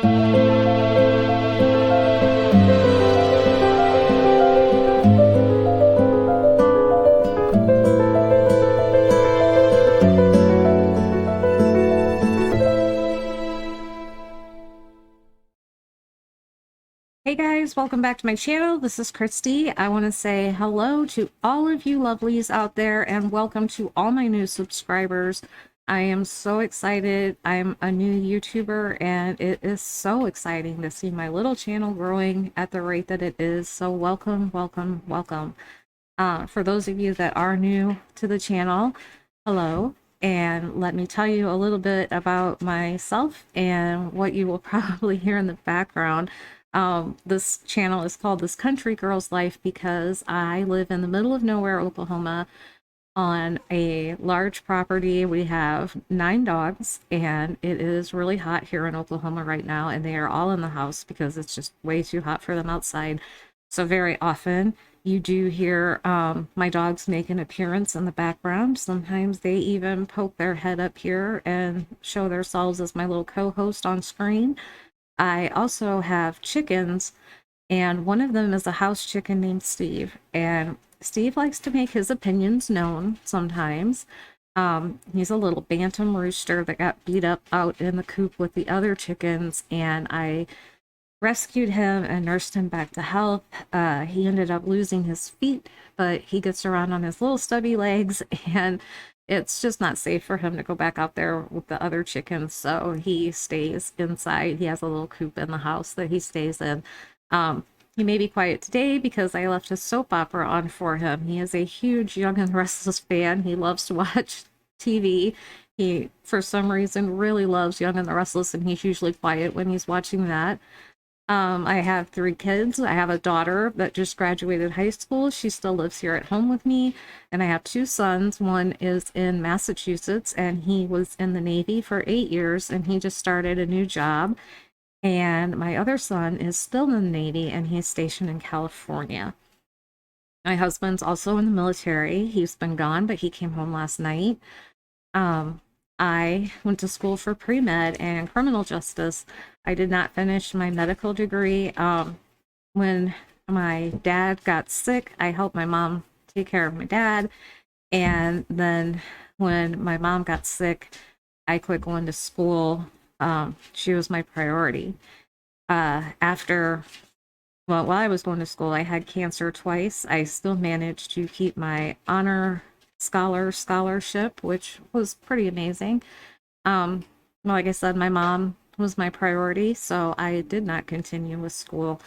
Hey guys, welcome back to my channel. This is Christy. I want to say hello to all of you lovelies out there and welcome to all my new subscribers. I am so excited. I'm a new YouTuber and it is so exciting to see my little channel growing at the rate that it is. So welcome, welcome, welcome. For those of you that are new to the channel, hello. And let me tell you a little bit about myself and what you will probably hear in the background. This channel is called This Country Girl's Life because I live in the middle of nowhere, Oklahoma, on a large property. We have 9 dogs, and it is really hot here in Oklahoma right now, and they are all in the house because it's just way too hot for them outside. So very often you do hear my dogs make an appearance in the background. Sometimes they even poke their head up here and show themselves as my little co-host on screen. I also have chickens, and one of them is a house chicken named Steve, and Steve likes to make his opinions known sometimes. He's a little bantam rooster that got beat up out in the coop with the other chickens, and I rescued him and nursed him back to health. He ended up losing his feet, but he gets around on his little stubby legs, and it's just not safe for him to go back out there with the other chickens, so he stays inside. He has a little coop in the house that he stays in. He may be quiet today because I left his soap opera on for him. He is a huge Young and the Restless fan. He loves to watch TV. He, for some reason, really loves Young and the Restless, and he's usually quiet when he's watching that. I have 3 kids. I have a daughter that just graduated high school. She still lives here at home with me. And I have 2 sons. One is in Massachusetts, and he was in the Navy for 8 years, and he just started a new job. And my other son is still in the Navy, and he's stationed in California. My husband's also in the military. He's been gone, but he came home last night. I went to school for pre-med and criminal justice. I did not finish my medical degree. When my dad got sick, I helped my mom take care of my dad. And then when my mom got sick, I quit going to school. She was my priority. While I was going to school, I had cancer twice. I still managed to keep my honor scholarship, which was pretty amazing. Like I said, my mom was my priority, so I did not continue with school.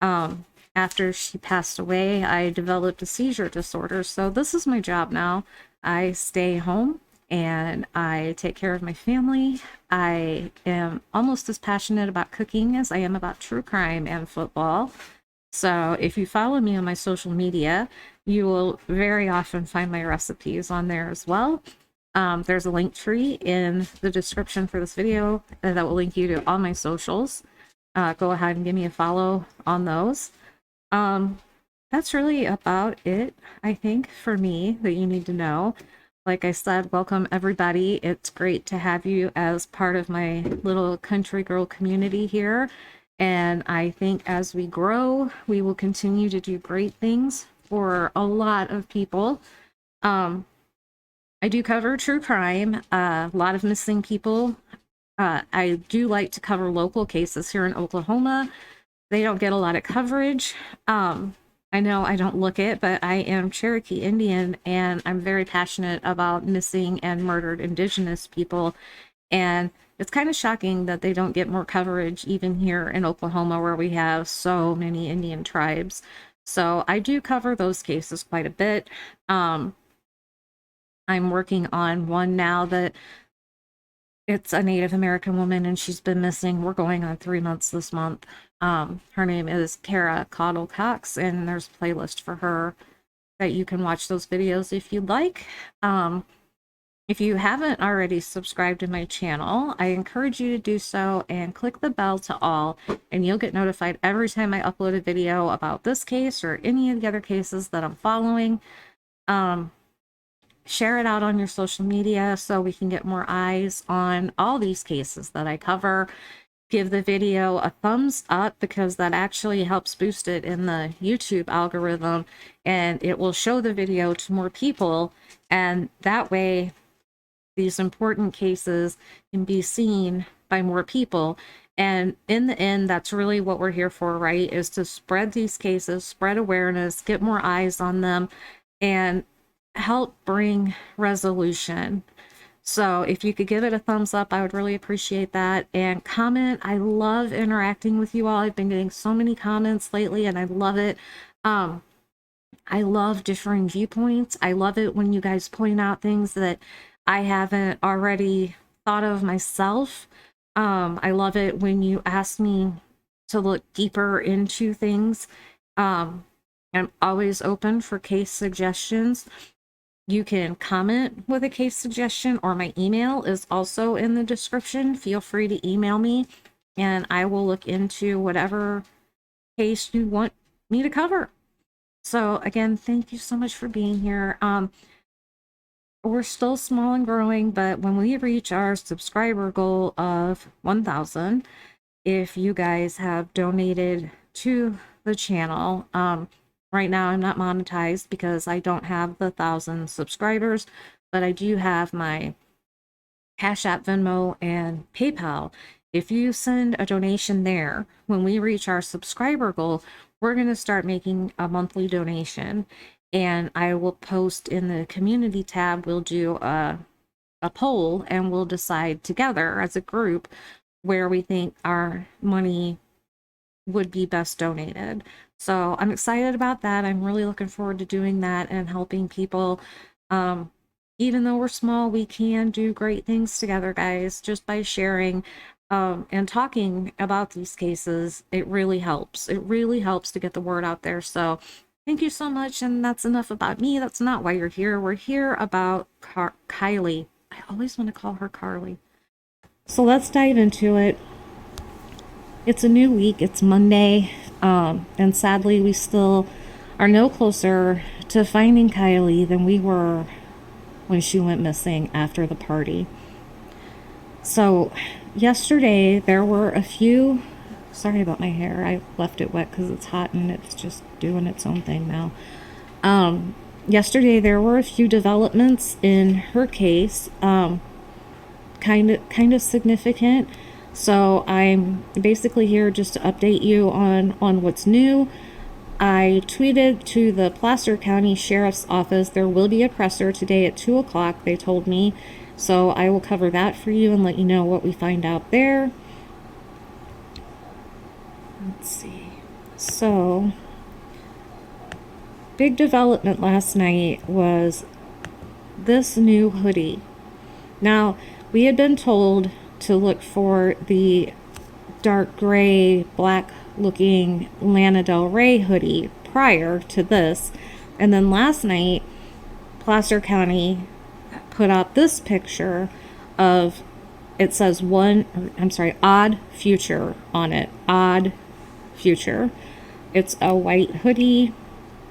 After she passed away, I developed a seizure disorder, so this is my job now. I stay home and I take care of my family. I am almost as passionate about cooking as I am about true crime and football. So if you follow me on my social media, you will very often find my recipes on there as well. There's a link tree in the description for this video that will link you to all my socials. Go ahead and give me a follow on those. That's really about it, I think, for me that you need to know. Like I said, welcome everybody. It's great to have you as part of my little country girl community here. And I think as we grow, we will continue to do great things for a lot of people. I do cover true crime, a lot of missing people. I do like to cover local cases here in Oklahoma. They don't get a lot of coverage. I know I don't look it, but I am Cherokee Indian, and I'm very passionate about missing and murdered Indigenous people. And it's kind of shocking that they don't get more coverage even here in Oklahoma, where we have so many Indian tribes. So I do cover those cases quite a bit. I'm working on one now that it's a Native American woman, and she's been missing. We're going on 3 months this month. Her name is Kara Caudle Cox, and there's a playlist for her that you can watch those videos if you'd like. If you haven't already subscribed to my channel, I encourage you to do so and click the bell to all, and you'll get notified every time I upload a video about this case or any of the other cases that I'm following. Share it out on your social media so we can get more eyes on all these cases that I cover. give the video a thumbs up, because that actually helps boost it in the YouTube algorithm, and it will show the video to more people, and that way these important cases can be seen by more people. And in the end, that's really what we're here for, right? Is to spread these cases, spread awareness, get more eyes on them, and help bring resolution. So if you could give it a thumbs up, I would really appreciate that. And comment. I love interacting with you all. I've been getting so many comments lately, and I love it. I love differing viewpoints. I love it when you guys point out things that I haven't already thought of myself. I love it when you ask me to look deeper into things. I'm always open for case suggestions. You can comment with a case suggestion, or my email is also in the description. Feel free to email me, and I will look into whatever case you want me to cover. So again, thank you so much for being here. We're still small and growing, but when we reach our subscriber goal of 1,000, if you guys have donated to the channel, right now I'm not monetized because I don't have the 1,000 subscribers, but I do have my CashApp, Venmo, and PayPal. If you send a donation there, when we reach our subscriber goal, we're going to start making a monthly donation, and I will post in the community tab. We'll do a poll, and we'll decide together as a group where we think our money would be best donated. So I'm excited about that. I'm really looking forward to doing that and helping people. Even though we're small, we can do great things together, guys, just by sharing and talking about these cases. It really helps. It really helps to get the word out there. So thank you so much. And that's enough about me. That's not why you're here. We're here about Kiely. I always want to call her Carly. So let's dive into it. It's a new week. It's Monday. And sadly, we still are no closer to finding Kiely than we were when she went missing after the party. So yesterday there were a few, sorry about my hair, I left it wet because it's hot and it's just doing its own thing now. Yesterday there were a few developments in her case, kind of significant. So I'm basically here just to update you on what's new. I tweeted to the Placer County Sheriff's Office. There will be a presser today at 2 o'clock, they told me. So I will cover that for you and let you know what we find out there. Let's see. So, big development last night was this new hoodie. Now, we had been told to look for the dark gray, black looking Lana Del Rey hoodie prior to this, and then last night Placer County put out this picture of, it says Odd Future on it. Odd Future. It's a white hoodie.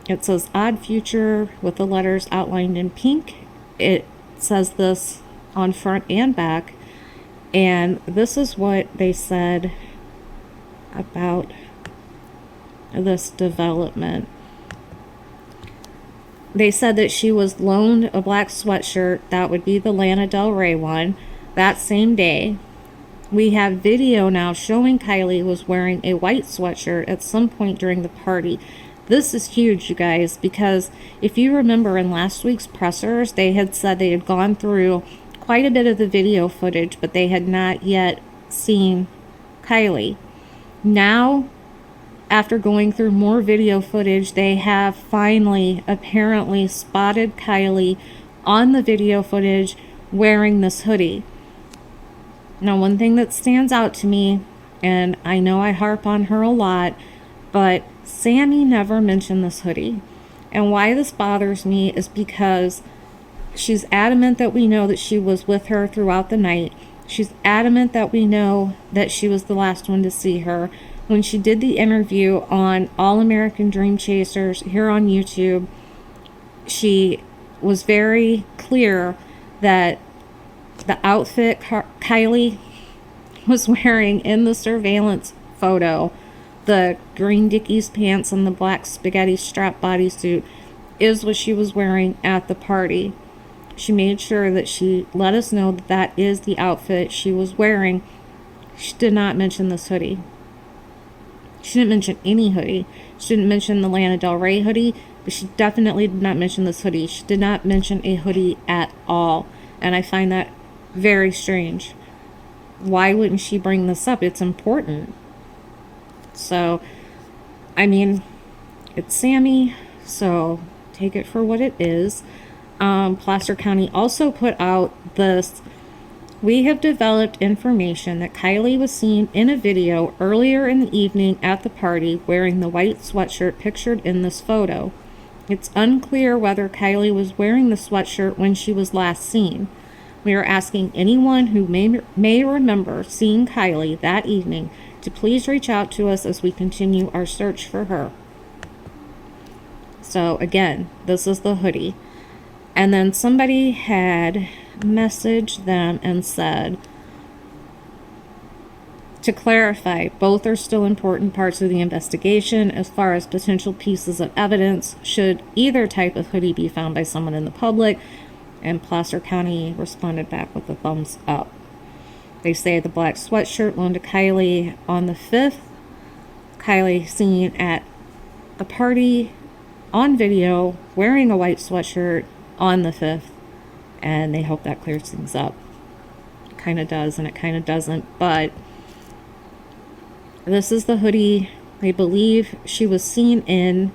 It says Odd Future with the letters outlined in pink. It says this on front and back, and this is what they said about this development. They said that she was loaned a black sweatshirt, that would be the Lana Del Rey one, that same day. We have video now showing Kiely was wearing a white sweatshirt at some point during the party. This is huge, you guys, because if you remember in last week's pressers, they had said they had gone through quite a bit of the video footage, but they had not yet seen Kiely. Now, after going through more video footage, they have finally apparently spotted Kiely on the video footage wearing this hoodie. Now, one thing that stands out to me, and I know I harp on her a lot, but Sammy never mentioned this hoodie. And why this bothers me is because she's adamant that we know that she was with her throughout the night. She's adamant that we know that she was the last one to see her. When she did the interview on All American Dream Chasers here on YouTube, she was very clear that the outfit Kiely was wearing in the surveillance photo, the green Dickies pants and the black spaghetti strap bodysuit, is what she was wearing at the party. She made sure that she let us know that that is the outfit she was wearing. She did not mention this hoodie. She didn't mention any hoodie. She didn't mention the Lana Del Rey hoodie, but she definitely did not mention this hoodie. She did not mention a hoodie at all. And I find that very strange. Why wouldn't she bring this up? It's important. So, I mean, it's Sammy, so take it for what it is. Placer County also put out this: we have developed information that Kiely was seen in a video earlier in the evening at the party wearing the white sweatshirt pictured in this photo. It's unclear whether Kiely was wearing the sweatshirt when she was last seen. We are asking anyone who may remember seeing Kiely that evening to please reach out to us as we continue our search for her. So again, this is the hoodie. And then somebody had messaged them and said, to clarify, both are still important parts of the investigation as far as potential pieces of evidence should either type of hoodie be found by someone in the public. And Placer County responded back with a thumbs up. They say the black sweatshirt loaned to Kiely on the 5th. Kiely seen at the party on video wearing a white sweatshirt on the 5th. And they hope that clears things up. It kind of does and it kind of doesn't. But this is the hoodie they believe she was seen in.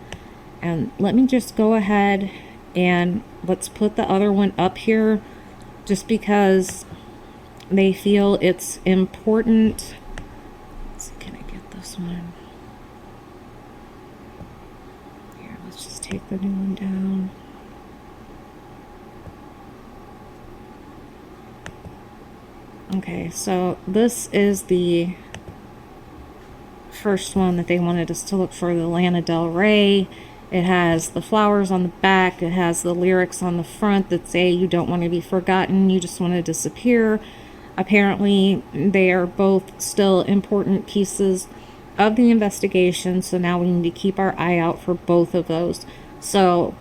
And let me just go ahead and let's put the other one up here just because they feel it's important. Let's see, can I get this one? Here, let's just take the new one down. Okay, so this is the first one that they wanted us to look for, the Lana Del Rey. It has the flowers on the back. It has the lyrics on the front that say, "You don't want to be forgotten, you just want to disappear." Apparently, they are both still important pieces of the investigation, so now we need to keep our eye out for both of those. So,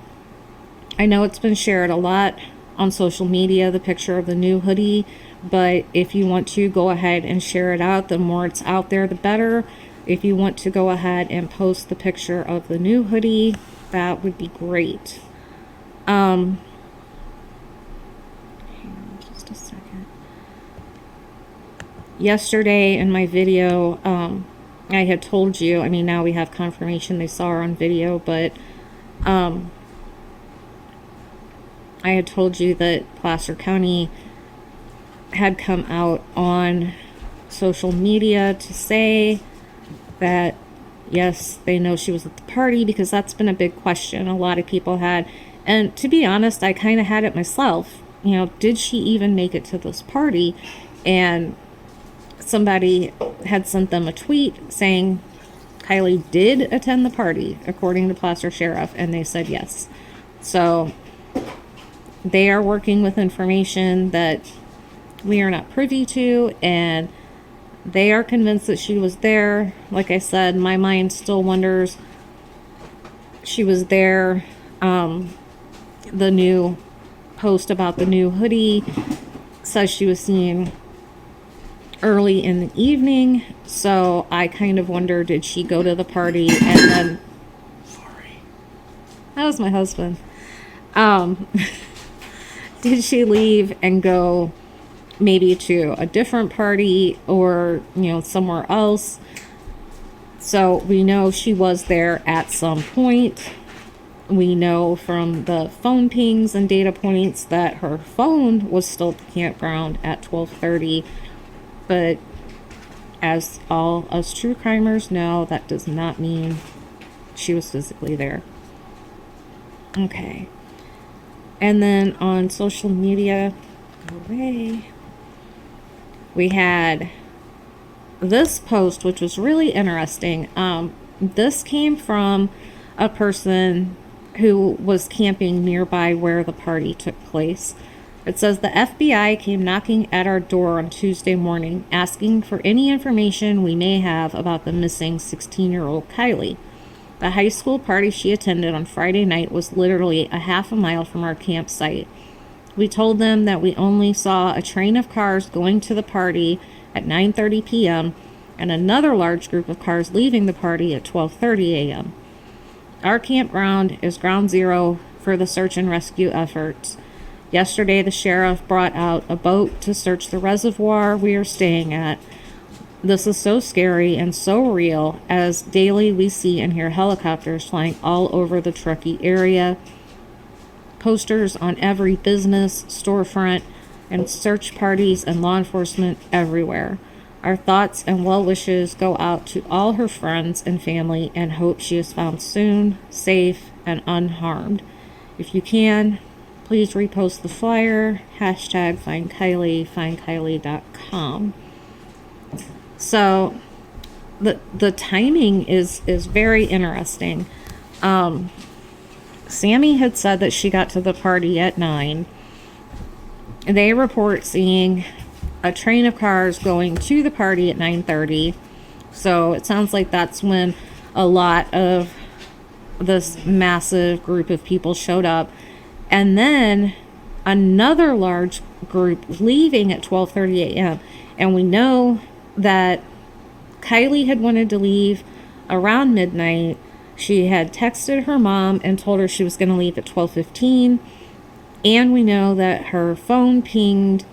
I know it's been shared a lot on social media, the picture of the new hoodie, but if you want to go ahead and share it out, the more it's out there, the better. If you want to go ahead and post the picture of the new hoodie, that would be great. Hang on just a second. Yesterday in my video, I had told you, I mean, now we have confirmation they saw her on video, but I had told you that Placer County had come out on social media to say that yes, they know she was at the party, because that's been a big question a lot of people had. And to be honest, I kind of had it myself. You know, did she even make it to this party? And somebody had sent them a tweet saying Kiely did attend the party according to Placer Sheriff, and they said yes. So they are working with information that we are not privy to, and they are convinced that she was there. Like I said, my mind still wonders. She was there. The new post about the new hoodie says she was seen early in the evening, so I kind of wonder, did she go to the party and then... Sorry. That was my husband. Did she leave and go maybe to a different party or, you know, somewhere else? So we know she was there at some point. We know from the phone pings and data points that her phone was still at the campground at 12:30. But as all us true crimers know, that does not mean she was physically there. Okay. And then on social media, we had this post, which was really interesting. This came from a person who was camping nearby where the party took place. It says the FBI came knocking at our door on Tuesday morning, asking for any information we may have about the missing 16-year-old Kiely. The high school party she attended on Friday night was literally a half a mile from our campsite. We told them that we only saw a train of cars going to the party at 9:30 p.m. and another large group of cars leaving the party at 12:30 a.m. Our campground is ground zero for the search and rescue efforts. Yesterday, the sheriff brought out a boat to search the reservoir we are staying at. This is so scary and so real, as daily we see and hear helicopters flying all over the Truckee area, posters on every business, storefront, and search parties and law enforcement everywhere. Our thoughts and well wishes go out to all her friends and family, and hope she is found soon, safe, and unharmed. If you can, please repost the flyer, hashtag FindKiely, FindKiely.com. So the timing is very interesting. Sammy had said that she got to the party at 9. They report seeing a train of cars going to the party at 9:30. So it sounds like that's when a lot of this massive group of people showed up. And then another large group leaving at 12:30 a.m. And we know that Kiely had wanted to leave around midnight. She had texted her mom and told her she was going to leave at 12:15. And we know that her phone pinged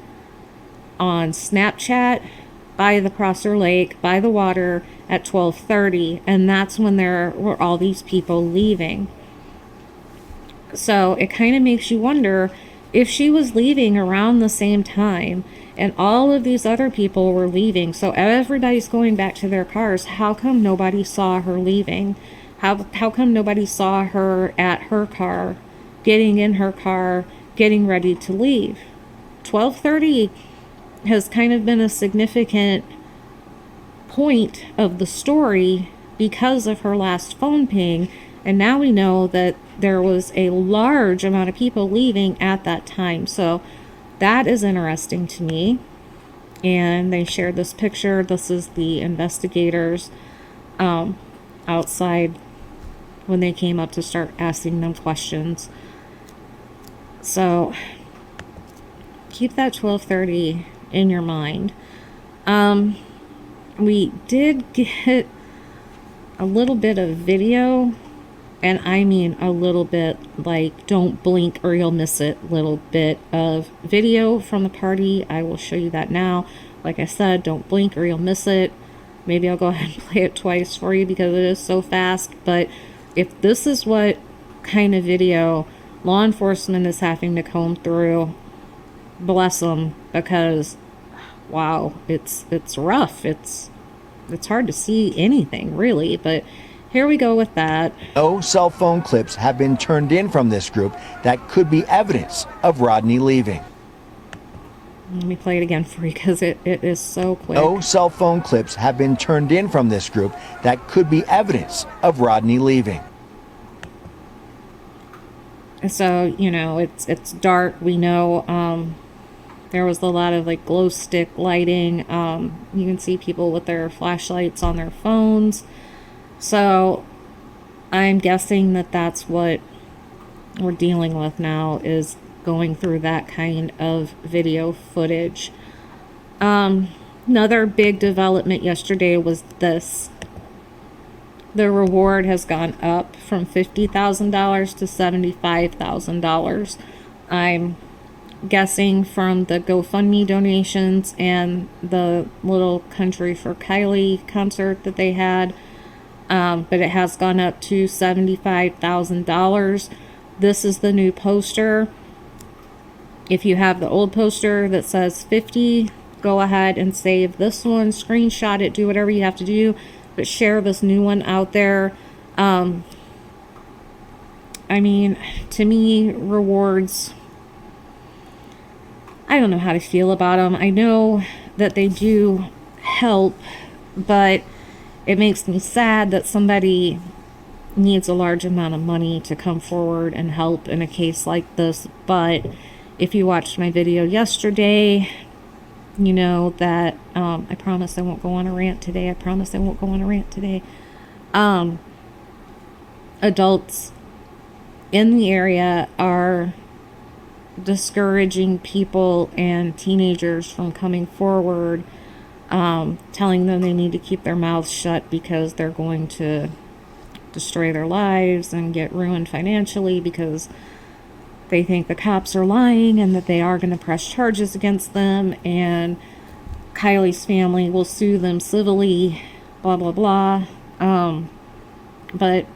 on Snapchat by the Prosser Lake, by the water, at 12:30. And that's when there were all these people leaving. So it kind of makes you wonder, if she was leaving around the same time and all of these other people were leaving, so everybody's going back to their cars, how come nobody saw her leaving? How come nobody saw her at her car, getting in her car, getting ready to leave? 12:30 has kind of been a significant point of the story because of her last phone ping, and now we know that there was a large amount of people leaving at that time. So that is interesting to me. And they shared this picture. This is the investigators outside when they came up to start asking them questions. So keep that 12:30 in your mind. We did get a little bit of video, and I mean a little bit, like don't blink or you'll miss it, little bit of video from the party. I will show you that now. Like I said, don't blink or you'll miss it. Maybe I'll go ahead and play it twice for you because it is so fast. But if this is what kind of video law enforcement is having to comb through, bless them, because wow, it's rough. It's hard to see anything really, but here we go with that. No cell phone clips have been turned in from this group that could be evidence of Rodni leaving. Let me play it again for you because it is so quick. No cell phone clips have been turned in from this group that could be evidence of Rodni leaving. So, you know, it's dark. We know there was a lot of like glow stick lighting. You can see people with their flashlights on their phones. So I'm guessing that that's what we're dealing with now, is going through that kind of video footage. Another big development yesterday was this. The reward has gone up from $50,000 to $75,000. I'm guessing from the GoFundMe donations and the Little Country for Kiely concert that they had. But it has gone up to $75,000. This is the new poster. If you have the old poster that says 50, go ahead and save this one, screenshot it, do whatever you have to do, but share this new one out there. I mean, to me, rewards, I don't know how to feel about them. I know that they do help, but it makes me sad that somebody needs a large amount of money to come forward and help in a case like this. But If you watched my video yesterday, you know that I promise I won't go on a rant today. I promise I won't go on a rant today. Adults in the area are discouraging people and teenagers from coming forward, telling them they need to keep their mouths shut because they're going to destroy their lives and get ruined financially because they think the cops are lying and that they are going to press charges against them, and Kiely's family will sue them civilly, blah blah blah. But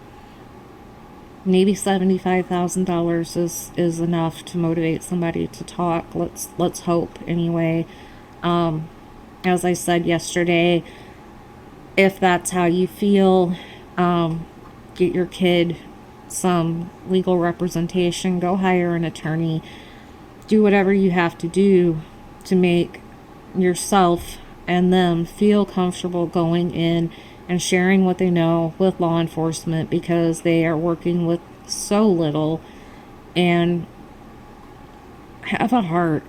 maybe $75,000 is enough to motivate somebody to talk. Let's hope anyway. As I said yesterday, if that's how you feel, get your kid some legal representation, go hire an attorney, do whatever you have to do to make yourself and them feel comfortable going in and sharing what they know with law enforcement, because they are working with so little. And have a heart.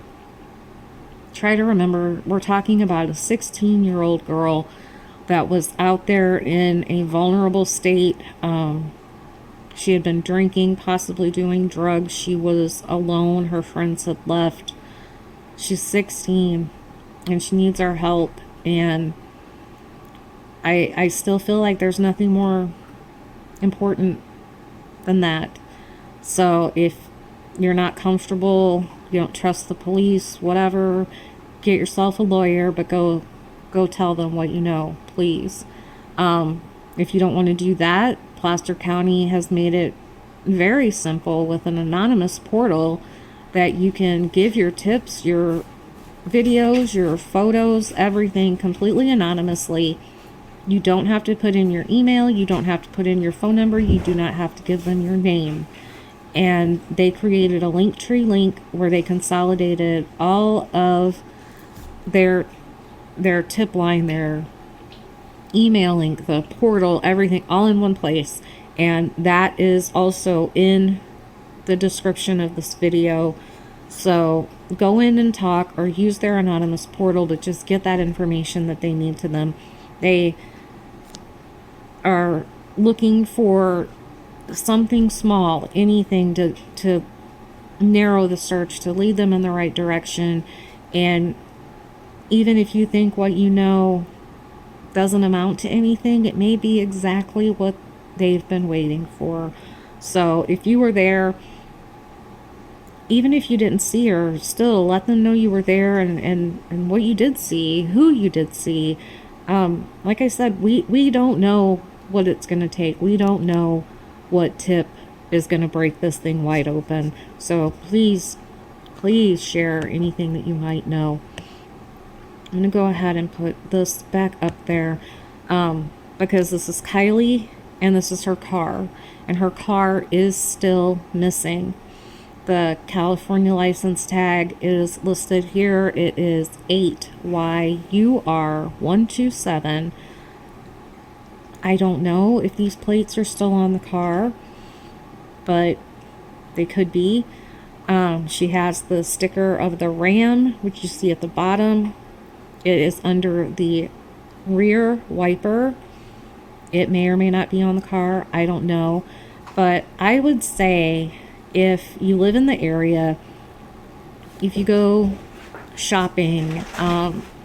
Try to remember, we're talking about a 16-year-old girl that was out there in a vulnerable state. She had been drinking, possibly doing drugs. She was alone. Her friends had left. She's 16 and she needs our help. And I still feel like there's nothing more important than that. So if you're not comfortable, you don't trust the police, whatever, get yourself a lawyer, but go tell them what you know, please. If you don't want to do that, Placer County has made it very simple with an anonymous portal that you can give your tips, your videos, your photos, everything completely anonymously. You don't have to put in your email. You don't have to put in your phone number. You do not have to give them your name. And they created a Linktree link where they consolidated all of their tip line, their email link, the portal, everything all in one place. And that is also in the description of this video. So go in and talk or use their anonymous portal, but just get that information that they need to them. They are looking for something small, anything to narrow the search, to lead them in the right direction. And even if you think what you know doesn't amount to anything, it may be exactly what they've been waiting for. So if you were there, even if you didn't see her, still let them know you were there and what you did see, who you did see. Like I said, we don't know what it's going to take. We don't know what tip is going to break this thing wide open. So please share anything that you might know. I'm going to go ahead and put this back up there because this is Kiely and this is her car. And her car is still missing. The California license tag is listed here. It is 8YUR127. I don't know if these plates are still on the car, but they could be. She has the sticker of the Ram, which you see at the bottom. It is under the rear wiper. It may or may not be on the car. I don't know. But I would say if you live in the area, if you go shopping,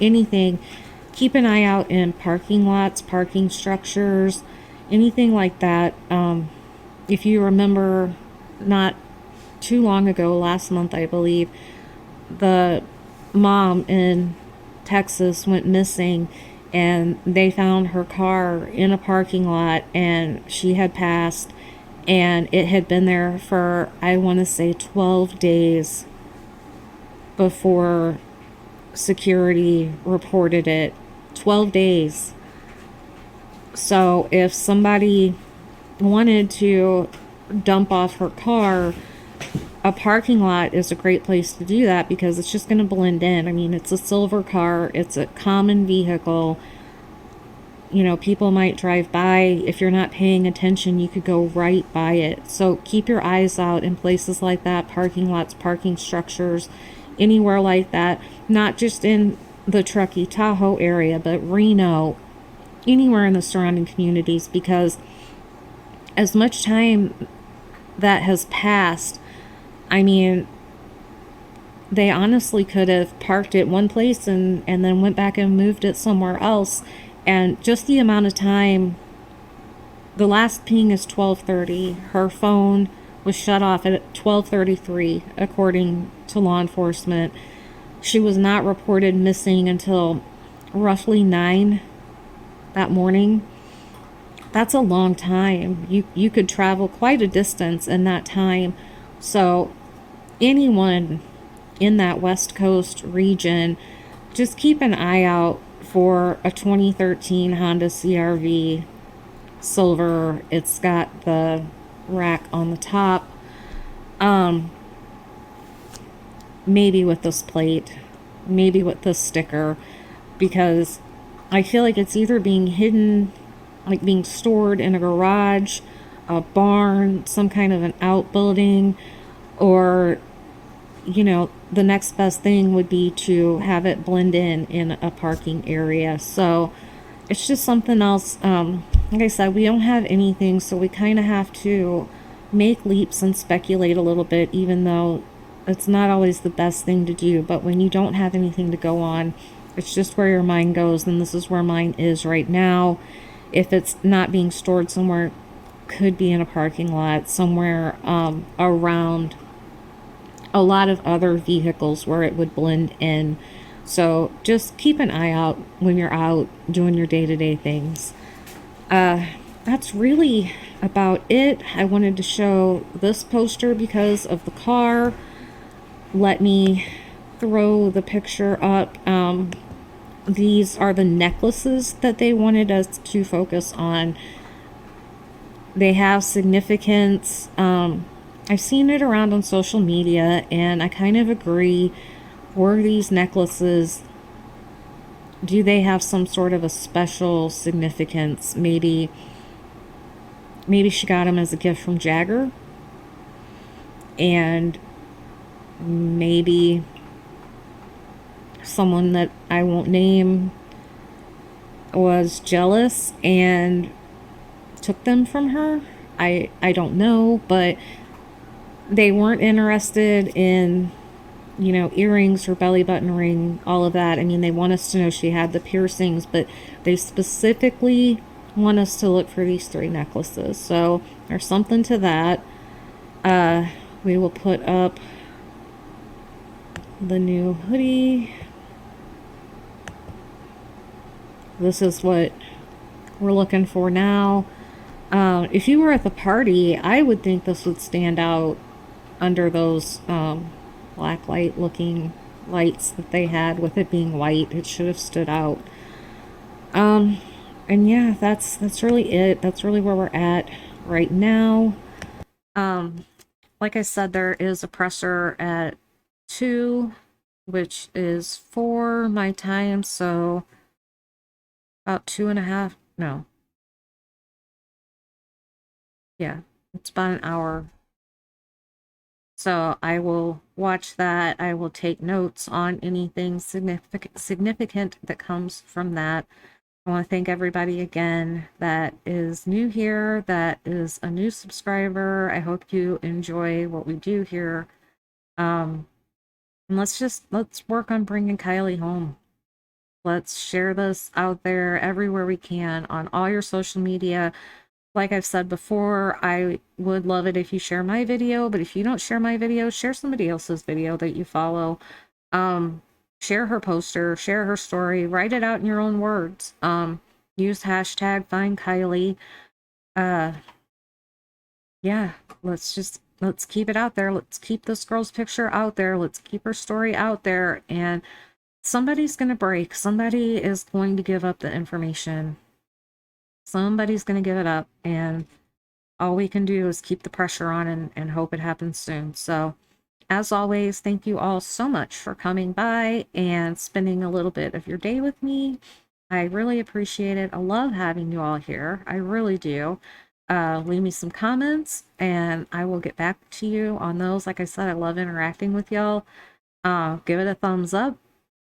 anything, keep an eye out in parking lots, parking structures, anything like that. If you remember, not too long ago, last month I believe, the mom in Texas went missing and they found her car in a parking lot and she had passed and it had been there for, I want to say 12 days before security reported it. 12 days. So if somebody wanted to dump off her car, a parking lot is a great place to do that because it's just going to blend in. I mean, it's a silver car. It's a common vehicle. you know, people might drive by. If you're not paying attention, you could go right by it. So keep your eyes out in places like that, parking lots, parking structures, anywhere like that. Not just in the Truckee Tahoe area, but Reno, anywhere in the surrounding communities, because as much time that has passed, I mean, they honestly could have parked it one place and then went back and moved it somewhere else. And just the amount of time, the last ping is 12:30. Her phone was shut off at 12:33, according to law enforcement. She was not reported missing until roughly 9 that morning. That's a long time. You could travel quite a distance in that time. So anyone in that West Coast region, just keep an eye out for a 2013 Honda CRV silver. It's got the rack on the top. Maybe with this plate, maybe with this sticker, because I feel like it's either being hidden, like being stored in a garage, a barn, some kind of an outbuilding, or, you know, the next best thing would be to have it blend in a parking area. So it's just something else. Like I said, we don't have anything, so we kind of have to make leaps and speculate a little bit, even though it's not always the best thing to do. But when you don't have anything to go on, it's just where your mind goes, and this is where mine is right now. If it's not being stored somewhere, could be in a parking lot somewhere around a lot of other vehicles where it would blend in. So just keep an eye out when you're out doing your day-to-day things. That's really about it. I wanted to show this poster because of the car. Let me throw the picture up. These are the necklaces that they wanted us to focus on. They have significance. I've seen it around on social media, and I kind of agree. Were these necklaces, do they have some sort of a special significance? Maybe she got them as a gift from Jagger, and maybe someone that I won't name was jealous and took them from her. I don't know, but they weren't interested in, you know, earrings or belly button ring, all of that. I mean, they want us to know she had the piercings, but they specifically want us to look for these 3 necklaces. So there's something to that. We will put up the new hoodie. This is what we're looking for now. If you were at the party, I would think this would stand out under those black light looking lights that they had. With it being white, it should have stood out. And yeah, that's really it. That's really where we're at right now. Like I said, there is a presser at 2, which is 4 my time, so about 2.5, no. Yeah, it's about an hour. So I will watch that. I will take notes on anything significant that comes from that. I want to thank everybody again that is new here, that is a new subscriber. I hope you enjoy what we do here. And let's work on bringing Kiely home. Let's share this out there everywhere we can on all your social media. Like I've said before, I would love it if you share my video, but if you don't share my video, share somebody else's video that you follow. Share her poster, share her story, write it out in your own words. Use hashtag FindKiely. Yeah, let's keep it out there. Let's keep this girl's picture out there. Let's keep her story out there. And somebody's going to break. Somebody is going to give up the information. Somebody's going to give it up. And all we can do is keep the pressure on and hope it happens soon. So, as always, thank you all so much for coming by and spending a little bit of your day with me. I really appreciate it. I love having you all here. I really do. Leave me some comments and I will get back to you on those. Like I said, I love interacting with y'all. Give it a thumbs up,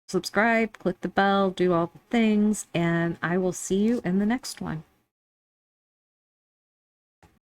subscribe, click the bell, do all the things, and I will see you in the next one.